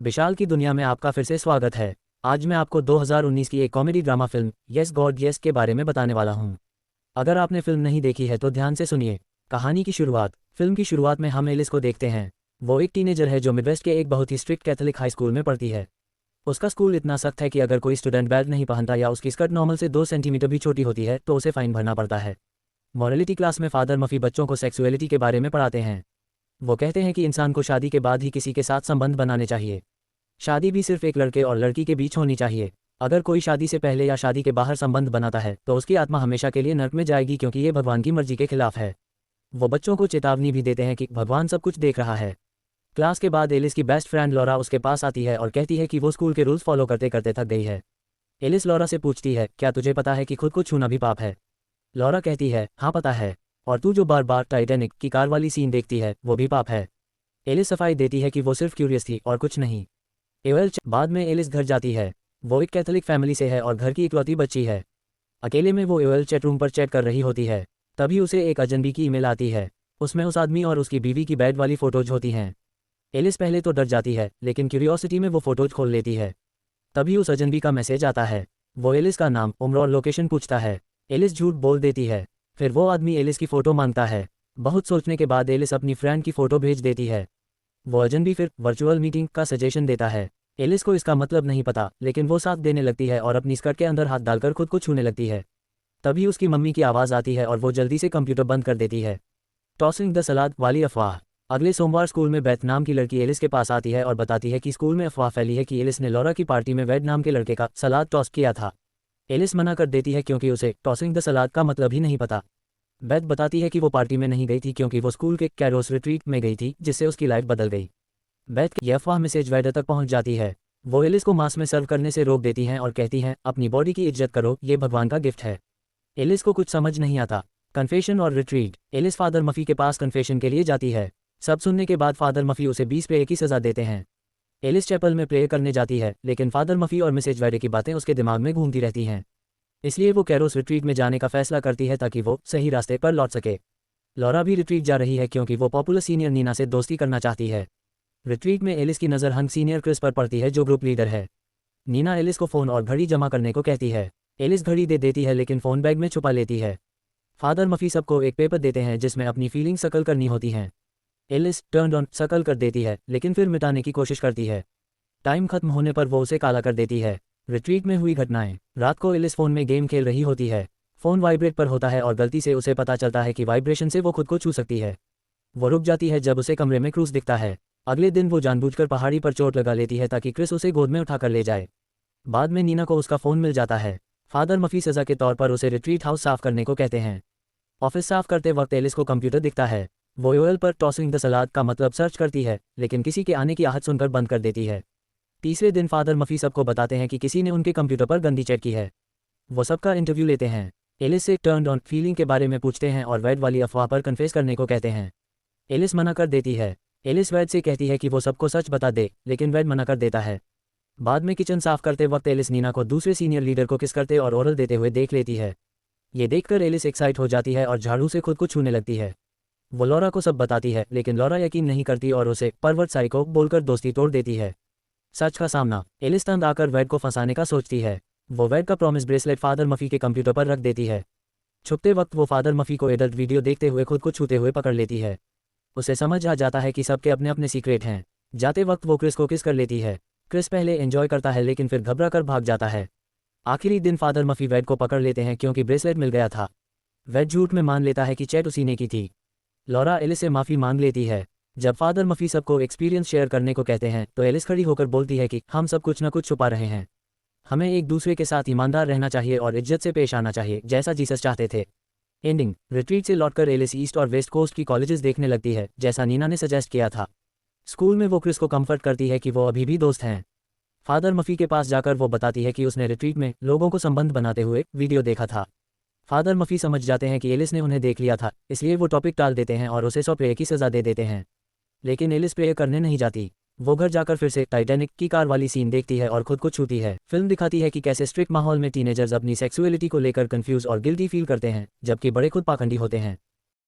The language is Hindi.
विशाल की दुनिया में आपका फिर से स्वागत है। आज मैं आपको 2019 की एक comedy drama film yes God yes के बारे में बताने वाला हूँ। अगर आपने फिल्म नहीं देखी है तो ध्यान से सुनिए। कहानी की शुरुआत। फिल्म की शुरुआत में हम एलिस को देखते हैं। वो एक टीनेजर है जो मिडवेस्ट के एक बहुत ही स्ट्रिक्ट कैथोलिक हाई स्कूल में पढ़ती है। उसका स्कूल इतना सख्त है कि अगर कोई स्टूडेंट बेल्ट नहीं पहनता या उसकी स्कर्ट नॉर्मल से 2 सेंटीमीटर भी छोटी होती है तो उसे फाइन भरना पड़ता है। मॉरलिटी क्लास में फादर मफी बच्चों को सेक्सुअलिटी के बारे में पढ़ाते हैं। वो कहते हैं कि इंसान को शादी के बाद ही किसी के साथ संबंध बनाने चाहिए। शादी भी सिर्फ एक लड़के और लड़की के बीच होनी चाहिए। अगर कोई शादी से पहले या शादी के बाहर संबंध बनाता है तो उसकी आत्मा हमेशा के लिए नर्क में जाएगी, क्योंकि ये भगवान की मर्जी के खिलाफ है। वो बच्चों को चेतावनी भी देते हैं कि भगवान सब कुछ देख रहा है। क्लास के बाद एलिस की बेस्ट फ्रेंड लॉरा उसके पास आती है और कहती है कि वो स्कूल के रूल्स फॉलो करते करते थक गई है। एलिस लॉरा से पूछती है, क्या तुझे पता है कि खुद को छूना भी पाप है? लॉरा कहती है, हाँ पता है। और तू जो बार बार टाइटैनिक की कार वाली सीन देखती है वो भी पाप है। एलिस सफाई देती है कि वो सिर्फ क्यूरियस थी और कुछ नहीं। बाद में एलिस घर जाती है। वो एक कैथोलिक फैमिली से है और घर की इकलौती बच्ची है। अकेले में वो एओएल चैट रूम पर चैट कर रही होती है। तभी उसे एक अजनबी की ईमेल आती है। उसमें उस आदमी और उसकी बीवी की बेड वाली फोटोज होती हैं। एलिस पहले तो डर जाती है, लेकिन क्यूरियोसिटी में वो फोटोज खोल लेती है। तभी उस अजनबी का मैसेज आता है। वो एलिस का नाम, उम्र और लोकेशन पूछता है। एलिस झूठ बोल देती है। फिर वो आदमी एलिस की फ़ोटो मांगता है। बहुत सोचने के बाद एलिस अपनी फ्रेंड की फ़ोटो भेज देती है। वो अजनबी फिर वर्चुअल मीटिंग का सजेशन देता है। एलिस को इसका मतलब नहीं पता, लेकिन वो साथ देने लगती है और अपनी स्कर्ट के अंदर हाथ डालकर खुद को छूने लगती है। तभी उसकी मम्मी की आवाज़ आती है और वो जल्दी से कंप्यूटर बंद कर देती है। टॉसिंग द सलाद वाली अफवाह। अगले सोमवार स्कूल में बेथ नाम की लड़की एलिस के पास आती है और बताती है कि स्कूल में अफवाह फैली है कि एलिस ने लॉरा की पार्टी में वेड नाम के लड़के का सलाद टॉस किया था। एलिस मना कर देती है क्योंकि उसे टॉसिंग द सलाद का मतलब ही नहीं पता। बेथ बताती है कि वो पार्टी में नहीं गई थी क्योंकि वो स्कूल के कैरोस रिट्रीट में गई थी, जिससे उसकी लाइफ बदल गई। बेथ की यह अफवाह मैसेज वेडर तक पहुंच जाती है। वो एलिस को मांस में सर्व करने से रोक देती हैं और कहती हैं, अपनी बॉडी की इज्जत करो, ये भगवान का गिफ्ट है। एलिस को कुछ समझ नहीं आता। कन्फेशन और रिट्रीट। एलिस फादर मफी के पास कन्फेशन के लिए जाती है। सब सुनने के बाद फादर मफी उसे 20 प्रेयर की सज़ा देते हैं। एलिस चैपल में प्रेयर करने जाती है, लेकिन फादर मफी और मिसेज वेडर की बातें उसके दिमाग में घूमती रहती हैं। इसलिए वो कैरोस रिट्रीट में जाने का फैसला करती है ताकि वो सही रास्ते पर लौट सके। लॉरा भी रिट्रीट जा रही है क्योंकि वो पॉपुलर सीनियर नीना से दोस्ती करना चाहती है। रिट्रीट में एलिस की नज़र हंग सीनियर क्रिस पर पड़ती है, जो ग्रुप लीडर है। नीना एलिस को फ़ोन और घड़ी जमा करने को कहती है। एलिस घड़ी दे देती है, लेकिन फ़ोन बैग में छुपा लेती है। फादर मफी सबको एक पेपर देते हैं जिसमें अपनी फीलिंग शकल करनी होती हैं। एलिस टर्न ऑन शकल कर देती है, लेकिन फिर मिटाने की कोशिश करती है। टाइम खत्म होने पर वो उसे काला कर देती है। रिट्रीट में हुई घटनाएं। रात को एलिस फ़ोन में गेम खेल रही होती है। फ़ोन वाइब्रेट पर होता है और गलती से उसे पता चलता है कि वाइब्रेशन से वो खुद को छू सकती है। वो रुक जाती है जब उसे कमरे में क्रूस दिखता है। अगले दिन वो जानबूझकर पहाड़ी पर चोट लगा लेती है ताकि क्रिस उसे गोद में उठाकर ले जाए। बाद में नीना को उसका फ़ोन मिल जाता है। फादर मफी सज़ा के तौर पर उसे रिट्रीट हाउस साफ करने को कहते हैं। ऑफिस साफ करते वक्त एलिस को कंप्यूटर दिखता है। वो एओएल पर टॉसिंग द सलाद का मतलब सर्च करती है, लेकिन किसी के आने की आहट सुनकर बंद कर देती है। तीसरे दिन फादर मफी सबको बताते हैं कि किसी ने उनके कंप्यूटर पर गंदी चैट की है। वो सबका इंटरव्यू लेते हैं। एलिस से टर्न ऑन फीलिंग के बारे में पूछते हैं और वैड वाली अफवाह पर कन्फेस करने को कहते हैं। एलिस मना कर देती है। एलिस वैड से कहती है कि वो सबको सच बता दे, लेकिन वैड मना कर देता है। बाद में किचन साफ करते वक्त एलिस नीना को दूसरे सीनियर लीडर को किस करते और ओरल देते हुए देख लेती है। ये देखकर एलिस एक्साइट हो जाती है और झाड़ू से खुद को छूने लगती है। वो लॉरा को सब बताती है, लेकिन लॉरा यकीन नहीं करती और उसे परवर्ट साइको बोलकर दोस्ती तोड़ देती है। सच का सामना। एलिस तंग आकर वैड को फंसाने का सोचती है। वो वैड का प्रॉमिस ब्रेसलेट फादर मफी के कंप्यूटर पर रख देती है। छुपते वक्त वो फादर मफी को एडल्ट वीडियो देखते हुए खुद को छूते हुए पकड़ लेती है। उसे समझ आ जाता है कि सबके अपने अपने सीक्रेट हैं। जाते वक्त वो क्रिस को किस कर लेती है। क्रिस पहले एंजॉय करता है, लेकिन फिर घबरा कर भाग जाता है। आखिरी दिन फादर मफी वैड को पकड़ लेते हैं क्योंकि ब्रेसलेट मिल गया था। वैड झूठ में मान लेता है कि चैट उसी ने की थी। लॉरा एलिस से माफ़ी मांग लेती है। जब फादर मफी सबको एक्सपीरियंस शेयर करने को कहते हैं तो एलिस खड़ी होकर बोलती है कि हम सब कुछ न कुछ छुपा रहे हैं। हमें एक दूसरे के साथ ईमानदार रहना चाहिए और इज्जत से पेश आना चाहिए, जैसा जीसस चाहते थे। एंडिंग। रिट्रीट से लौटकर एलिस ईस्ट और वेस्ट कोस्ट की कॉलेजेस देखने लगती है, जैसा नीना ने सजेस्ट किया था। स्कूल में वो क्रिस को कंफर्ट करती है कि वो अभी भी दोस्त हैं। फादर मफी के पास जाकर वो बताती है कि उसने रिट्रीट में लोगों को संबंध बनाते हुए वीडियो देखा था। फादर मफी समझ जाते हैं कि एलिस ने उन्हें देख लिया था, इसलिए वो टॉपिक टाल देते हैं और उसे 100 प्रेयर की सज़ा दे देते हैं। लेकिन एलिस प्रेयर करने नहीं जाती। वो घर जाकर फिर से टाइटैनिक की कार वाली सीन देखती है और खुद को छूती है। फिल्म दिखाती है कि कैसे स्ट्रिक्ट माहौल में टीनेजर्स अपनी सेक्सुअलिटी को लेकर कंफ्यूज और गिल्टी फील करते हैं, जबकि बड़े खुद पाखंडी होते हैं।